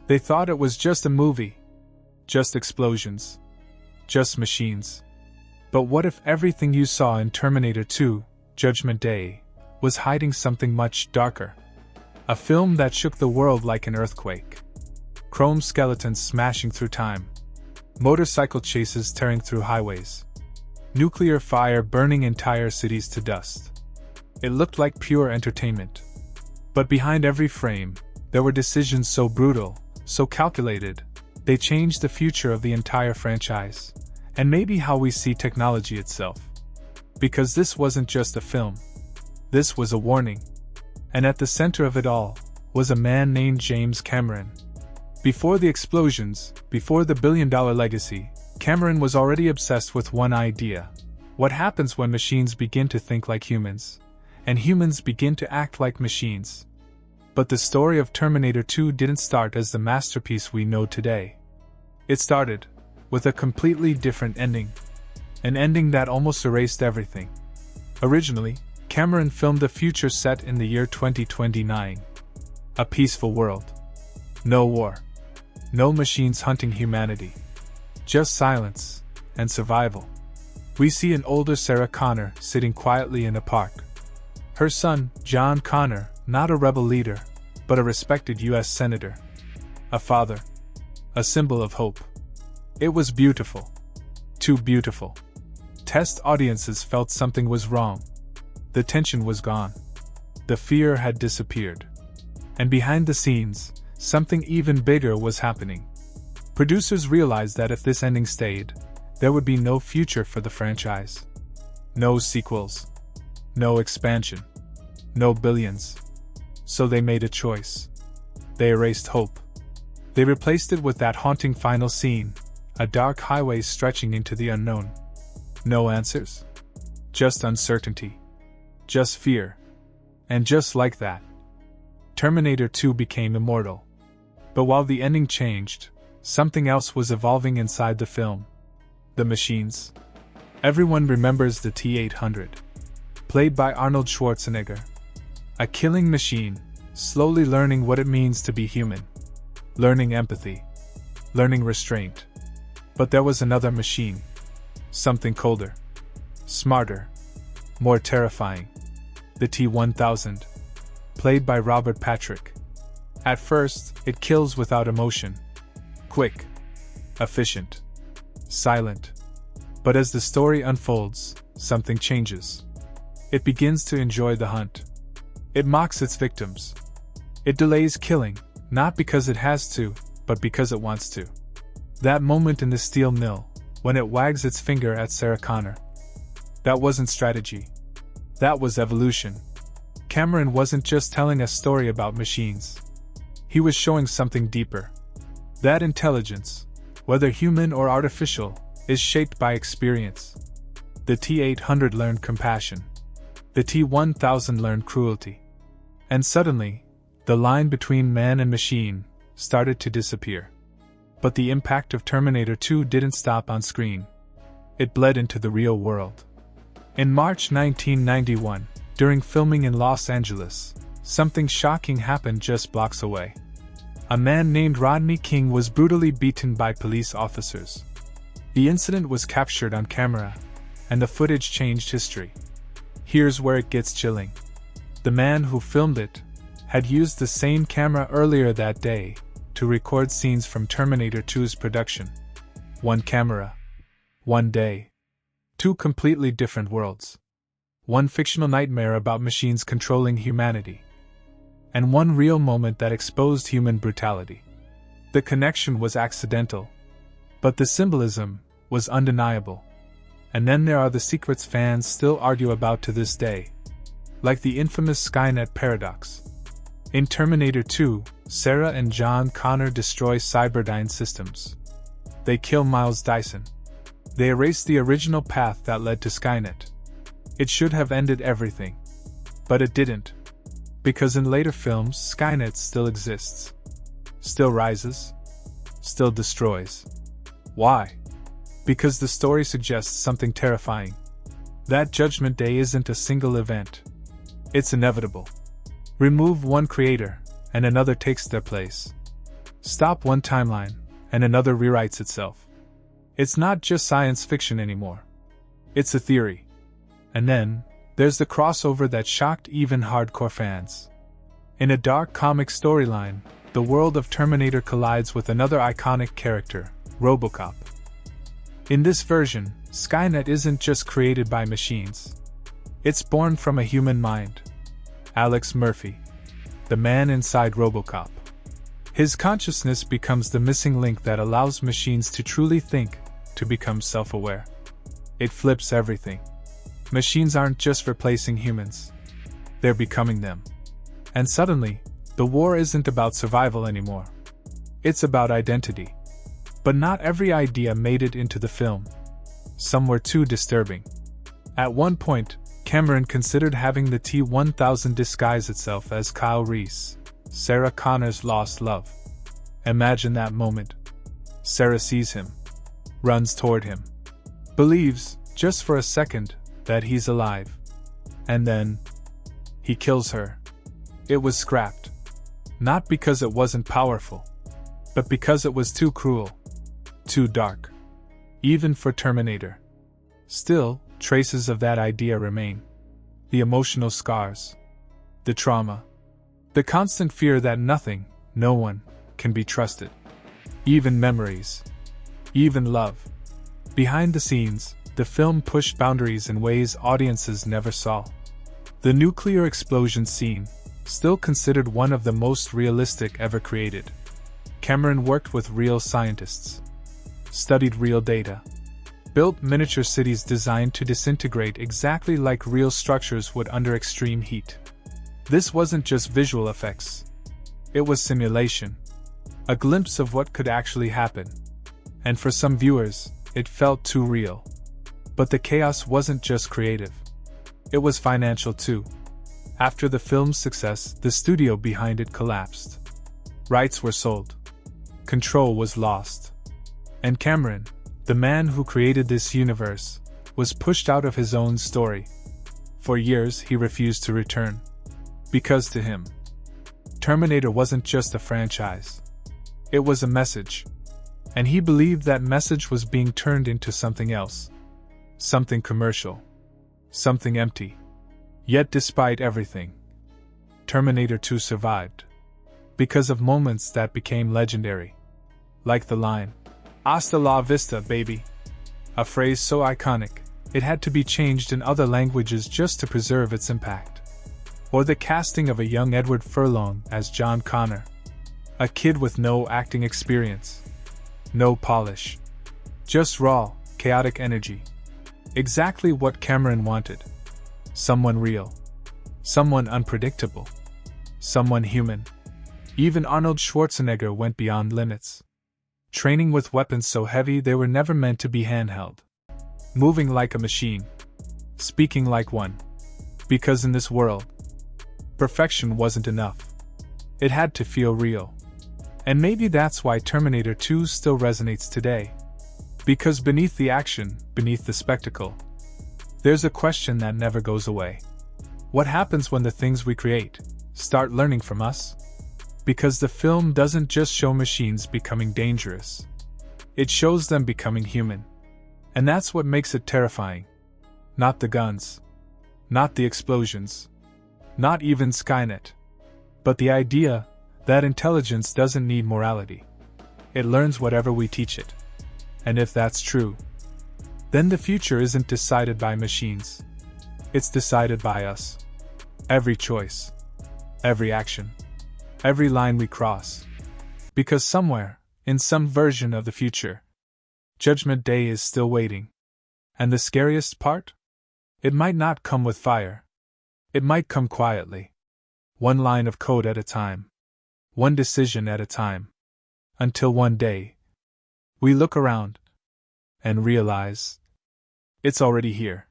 They thought it was just a movie. Just explosions. Just machines. But what if everything you saw in Terminator 2, Judgment Day, was hiding something much darker? A film that shook the world like an earthquake. Chrome skeletons smashing through time. Motorcycle chases tearing through highways. Nuclear fire burning entire cities to dust. It looked like pure entertainment. But behind every frame, there were decisions so brutal, so calculated, they changed the future of the entire franchise, and maybe how we see technology itself. Because this wasn't just a film. This was a warning. And at the center of it all, was a man named James Cameron. Before the explosions, before the billion-dollar legacy, Cameron was already obsessed with one idea. What happens when machines begin to think like humans, and humans begin to act like machines? But the story of Terminator 2 didn't start as the masterpiece we know today. It started with a completely different ending. An ending that almost erased everything. Originally, Cameron filmed the future set in the year 2029. A peaceful world. No war. No machines hunting humanity. Just silence and survival. We see an older Sarah Connor sitting quietly in a park. Her son, John Connor, not a rebel leader, but a respected U.S. senator. A father. A symbol of hope. It was beautiful. Too beautiful. Test audiences felt something was wrong. The tension was gone. The fear had disappeared. And behind the scenes, something even bigger was happening. Producers realized that if this ending stayed, there would be no future for the franchise. No sequels. No expansion. No billions. So they made a choice. They erased hope. They replaced it with that haunting final scene, a dark highway stretching into the unknown. No answers. Just uncertainty. Just fear. And just like that, Terminator 2 became immortal. But while the ending changed, something else was evolving inside the film. The machines. Everyone remembers the T-800. Played by Arnold Schwarzenegger. A killing machine, slowly learning what it means to be human. Learning empathy. Learning restraint. But there was another machine. Something colder. Smarter. More terrifying. The T-1000. Played by Robert Patrick. At first, it kills without emotion. Quick. Efficient. Silent. But as the story unfolds, something changes. It begins to enjoy the hunt. It mocks its victims. It delays killing, not because it has to, but because it wants to. That moment in the steel mill, when it wags its finger at Sarah Connor. That wasn't strategy. That was evolution. Cameron wasn't just telling a story about machines. He was showing something deeper. That intelligence, whether human or artificial, is shaped by experience. The T-800 learned compassion. The T-1000 learned cruelty. And suddenly, the line between man and machine started to disappear. But the impact of Terminator 2 didn't stop on screen. It bled into the real world. In March 1991, during filming in Los Angeles, something shocking happened just blocks away. A man named Rodney King was brutally beaten by police officers. The incident was captured on camera, and the footage changed history. Here's where it gets chilling. The man who filmed it had used the same camera earlier that day to record scenes from Terminator 2's production. One camera. One day. Two completely different worlds. One fictional nightmare about machines controlling humanity. And one real moment that exposed human brutality. The connection was accidental, but the symbolism was undeniable. And then there are the secrets fans still argue about to this day. Like the infamous Skynet paradox. In Terminator 2, Sarah and John Connor destroy Cyberdyne systems. They kill Miles Dyson. They erase the original path that led to Skynet. It should have ended everything. But it didn't. Because in later films, Skynet still exists. Still rises. Still destroys. Why? Because the story suggests something terrifying. That Judgment Day isn't a single event. It's inevitable. Remove one creator, and another takes their place. Stop one timeline, and another rewrites itself. It's not just science fiction anymore. It's a theory. And then, there's the crossover that shocked even hardcore fans. In a dark comic storyline, the world of Terminator collides with another iconic character, RoboCop. In this version, Skynet isn't just created by machines. It's born from a human mind. Alex Murphy, the man inside RoboCop. His consciousness becomes the missing link that allows machines to truly think, to become self-aware. It flips everything. Machines aren't just replacing humans. They're becoming them. And suddenly, the war isn't about survival anymore. It's about identity. But not every idea made it into the film. Some were too disturbing. At one point, Cameron considered having the T-1000 disguise itself as Kyle Reese, Sarah Connor's lost love. Imagine that moment. Sarah sees him, runs toward him, believes, just for a second, that he's alive. And then, he kills her. It was scrapped. Not because it wasn't powerful, but because it was too cruel, too dark. Even for Terminator. Still, traces of that idea remain. The emotional scars. The trauma. The constant fear that nothing, no one, can be trusted. Even memories. Even love. Behind the scenes, the film pushed boundaries in ways audiences never saw. The nuclear explosion scene, still considered one of the most realistic ever created. Cameron worked with real scientists. Studied real data. Built miniature cities designed to disintegrate exactly like real structures would under extreme heat. This wasn't just visual effects. It was simulation. A glimpse of what could actually happen. And for some viewers, it felt too real. But the chaos wasn't just creative. It was financial too. After the film's success, the studio behind it collapsed. Rights were sold. Control was lost. And Cameron, the man who created this universe, was pushed out of his own story. For years he refused to return. Because to him, Terminator wasn't just a franchise. It was a message. And he believed that message was being turned into something else. Something commercial. Something empty. Yet despite everything, Terminator 2 survived. Because of moments that became legendary. Like the line, "Hasta la vista, baby." A phrase so iconic, it had to be changed in other languages just to preserve its impact. Or the casting of a young Edward Furlong as John Connor. A kid with no acting experience. No polish. Just raw, chaotic energy. Exactly what Cameron wanted. Someone real. Someone unpredictable. Someone human. Even Arnold Schwarzenegger went beyond limits. Training with weapons so heavy they were never meant to be handheld. Moving like a machine. Speaking like one. Because in this world, perfection wasn't enough. It had to feel real. And maybe that's why Terminator 2 still resonates today. Because beneath the action, beneath the spectacle, there's a question that never goes away. What happens when the things we create start learning from us? Because the film doesn't just show machines becoming dangerous. It shows them becoming human. And that's what makes it terrifying. Not the guns. Not the explosions. Not even Skynet. But the idea that intelligence doesn't need morality. It learns whatever we teach it. And if that's true, then the future isn't decided by machines. It's decided by us. Every choice. Every action. Every line we cross. Because somewhere, in some version of the future, Judgment Day is still waiting. And the scariest part? It might not come with fire. It might come quietly. One line of code at a time. One decision at a time. Until one day, we look around and realize it's already here.